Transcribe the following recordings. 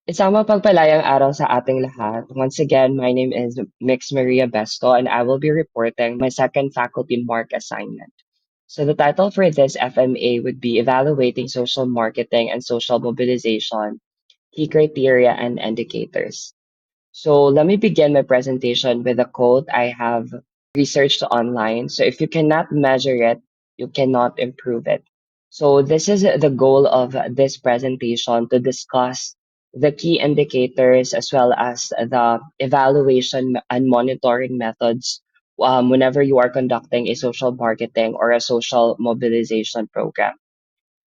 Isang mapagpalayang araw sa ating lahat. Once again, my name is Mix Maria Besto and I will be reporting my second faculty mark assignment. So the title for this FMA would be Evaluating Social Marketing and Social Mobilization, Key Criteria and Indicators. So let me begin my presentation with a quote I have researched online. So if you cannot measure it, you cannot improve it. So this is the goal of this presentation to discuss the key indicators as well as the evaluation and monitoring methods whenever you are conducting a social marketing or a social mobilization program.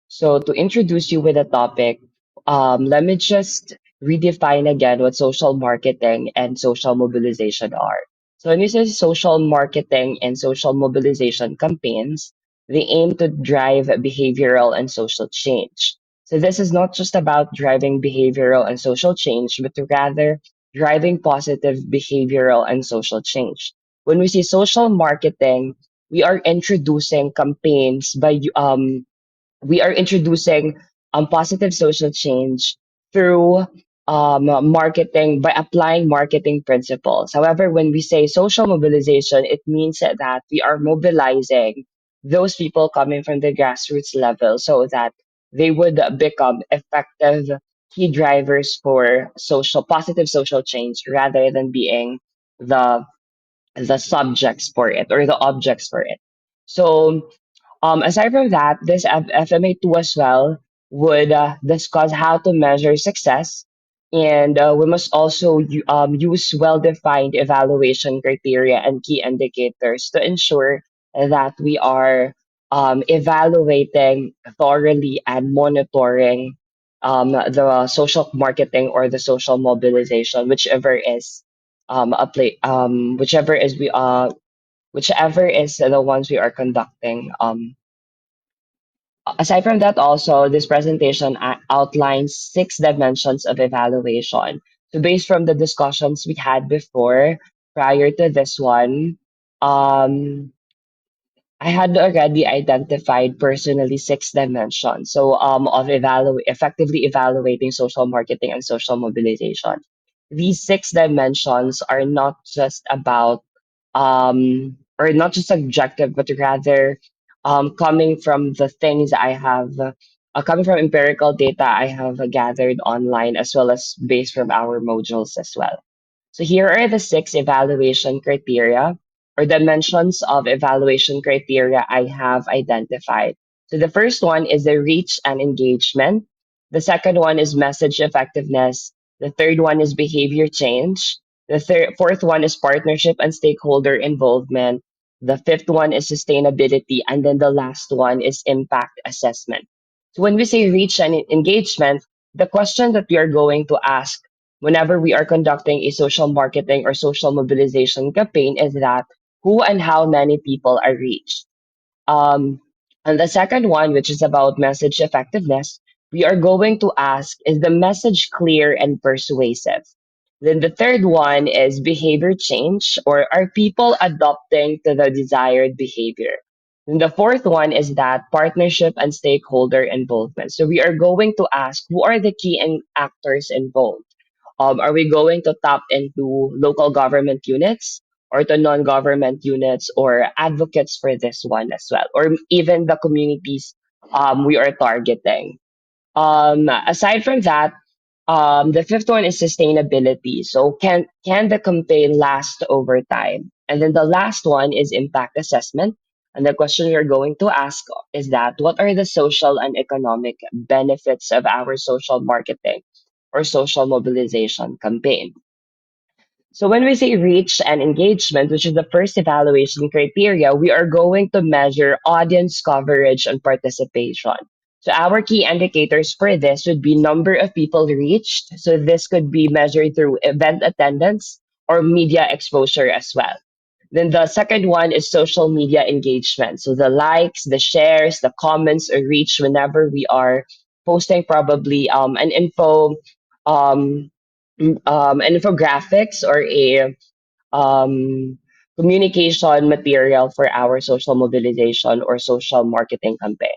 So to introduce you with the topic, let me just redefine again what social marketing and social mobilization are. So when you say social marketing and social mobilization campaigns, they aim to drive behavioral and social change. So this is not just about driving behavioral and social change, but rather driving positive behavioral and social change. When we say social marketing, we are introducing campaigns by we are introducing positive social change through marketing by applying marketing principles. However, when we say social mobilization, it means that we are mobilizing those people coming from the grassroots level so that they would become effective key drivers for social positive social change rather than being the the subjects for it or the objects for it. So aside from that, this FMA2 as well would discuss how to measure success, and we must also use well defined evaluation criteria and key indicators to ensure that we are evaluating thoroughly and monitoring the social marketing or the social mobilization, whichever is whichever is the ones we are conducting. Aside from that, also, this presentation outlines six dimensions of evaluation. So, based from the discussions we had before, prior to this one, um, I had already identified personally six dimensions. So, of effectively evaluating social marketing and social mobilization. These six dimensions are not just about or not just subjective, but rather coming from the things I have, coming from empirical data I have gathered online, as well as based from our modules as well. So here are the six evaluation criteria or dimensions of evaluation criteria I have identified. So the first one is the reach and engagement. The second one is message effectiveness. The third one is behavior change. Fourth one is partnership and stakeholder involvement. The fifth one is sustainability. And then the last one is impact assessment. So when we say reach and engagement, the question that we are going to ask whenever we are conducting a social marketing or social mobilization campaign is that who and how many people are reached. Um, and the second one, which is about message effectiveness, we are going to ask, is the message clear and persuasive? Then the third one is behavior change, or are people adopting to the desired behavior? And the fourth one is that partnership and stakeholder involvement. So we are going to ask, who are the key actors involved? Are we going to tap into local government units or to non-government units or advocates for this one as well, or even the communities we are targeting? Aside from that, the fifth one is sustainability. So can the campaign last over time? And then the last one is impact assessment. And the question you're going to ask is that what are the social and economic benefits of our social marketing or social mobilization campaign? So when we say reach and engagement, which is the first evaluation criteria, we are going to measure audience coverage and participation. So our key indicators for this would be number of people reached. So this could be measured through event attendance or media exposure as well. Then the second one is social media engagement. So the likes, the shares, the comments or reach whenever we are posting probably um, an infographics or a um, communication material for our social mobilization or social marketing campaign.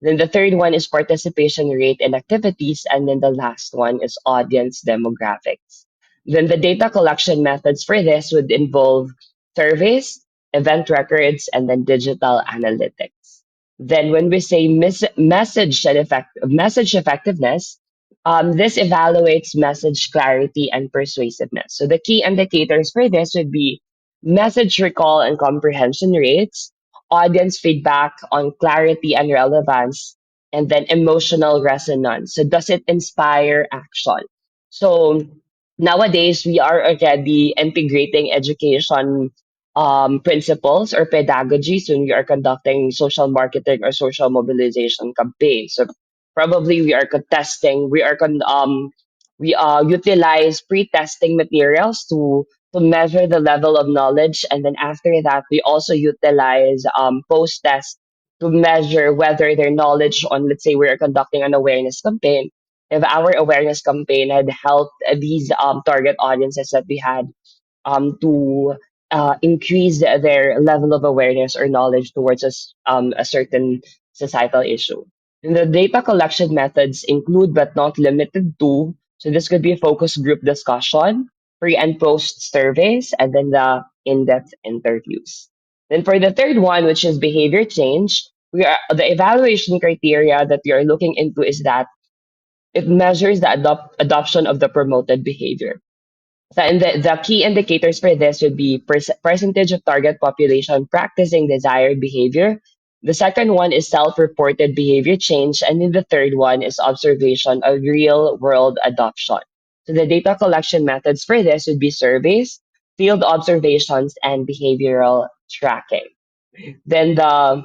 Then the third one is participation rate in activities. And then the last one is audience demographics. Then the data collection methods for this would involve surveys, event records, and then digital analytics. Then when we say message effectiveness, this evaluates message clarity and persuasiveness. So the key indicators for this would be message recall and comprehension rates, audience feedback on clarity and relevance, and then emotional resonance. So does it inspire action? So nowadays we are already integrating education principles or pedagogies when we are conducting social marketing or social mobilization campaigns. So probably we are contesting, we utilize pre-testing materials to measure the level of knowledge. And then after that, we also utilize post test to measure whether their knowledge on, let's say, we're conducting an awareness campaign. If our awareness campaign had helped these target audiences that we had to increase their level of awareness or knowledge towards a certain societal issue. And the data collection methods include but not limited to, so this could be a focus group discussion, pre and post surveys, and then the in-depth interviews. Then for the third one, which is behavior change, the evaluation criteria that we are looking into is that it measures the adoption of the promoted behavior. So, and the key indicators for this would be percentage of target population practicing desired behavior. The second one is self-reported behavior change, and then the third one is observation of real-world adoption. So the data collection methods for this would be surveys, field observations, and behavioral tracking. Then the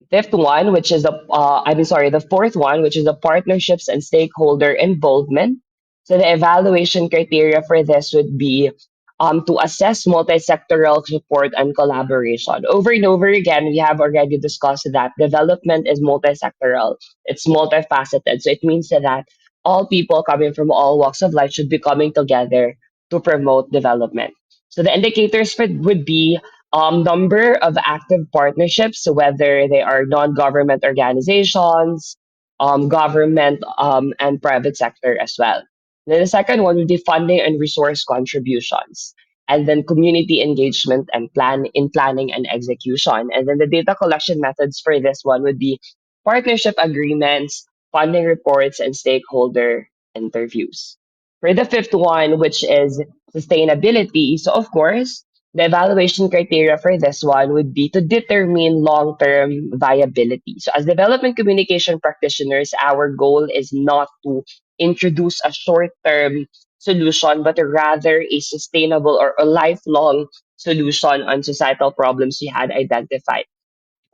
fourth one, which is the partnerships and stakeholder involvement. So the evaluation criteria for this would be to assess multi-sectoral support and collaboration. Over and over again, we have already discussed that development is multi-sectoral. It's multifaceted. So it means that all people coming from all walks of life should be coming together to promote development. So the indicators would be number of active partnerships, so whether they are non-government organizations, government, and private sector as well. Then the second one would be funding and resource contributions, and then community engagement and planning and execution. And then the data collection methods for this one would be partnership agreements, funding reports, and stakeholder interviews. For the fifth one, which is sustainability, so of course, the evaluation criteria for this one would be to determine long term viability. So, as development communication practitioners, our goal is not to introduce a short term solution, but rather a sustainable or a lifelong solution on societal problems we had identified.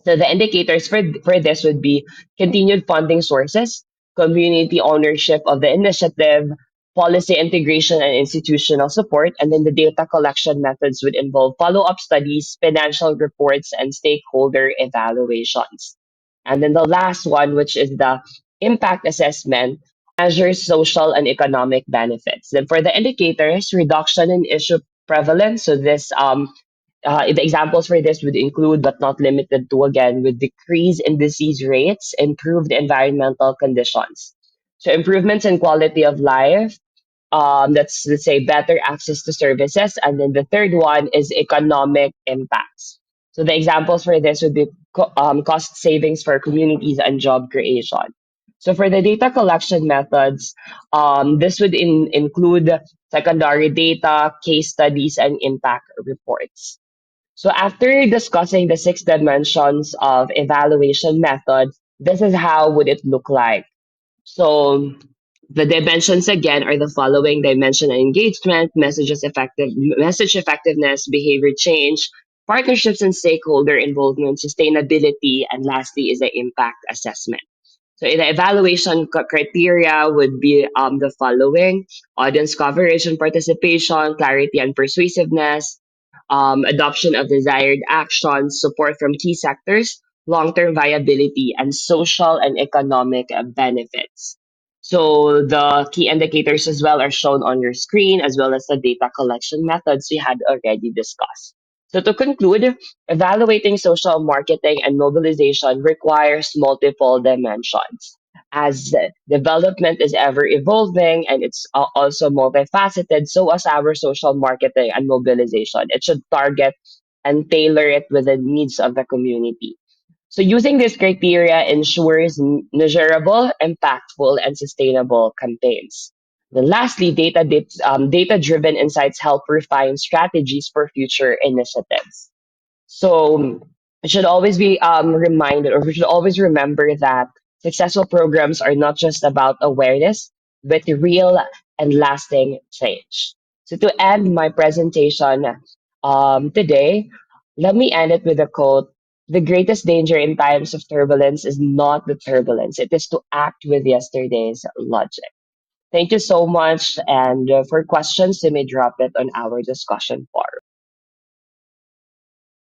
So the indicators for this would be continued funding sources, community ownership of the initiative, policy integration and institutional support, and then the data collection methods would involve follow-up studies, financial reports, and stakeholder evaluations. And then the last one, which is the impact assessment, measures social and economic benefits. Then for the indicators, reduction in issue prevalence. So this the examples for this would include, but not limited to, again, with decrease in disease rates, improved environmental conditions. So improvements in quality of life, that's, let's say, better access to services. And then the third one is economic impacts. So the examples for this would be cost savings for communities and job creation. So for the data collection methods, this would include secondary data, case studies, and impact reports. So after discussing the six dimensions of evaluation method, this is how would it look like. So the dimensions again are the following: dimension engagement, message effectiveness, behavior change, partnerships and stakeholder involvement, sustainability, and lastly is the impact assessment. So the evaluation criteria would be the following: audience coverage and participation, clarity and persuasiveness, adoption of desired actions, support from key sectors, long-term viability, and social and economic benefits. So the key indicators as well are shown on your screen, as well as the data collection methods we had already discussed. So to conclude, evaluating social marketing and mobilization requires multiple dimensions. As development is ever evolving and it's also multifaceted, so as our social marketing and mobilization, it should target and tailor it with the needs of the community. So using this criteria ensures measurable, impactful, and sustainable campaigns. Then lastly, data-driven insights help refine strategies for future initiatives. So we should always be reminded, or we should always remember that successful programs are not just about awareness, but real and lasting change. So to end my presentation today, let me end it with a quote. The greatest danger in times of turbulence is not the turbulence, it is to act with yesterday's logic. Thank you so much. And for questions, you may drop it on our discussion forum.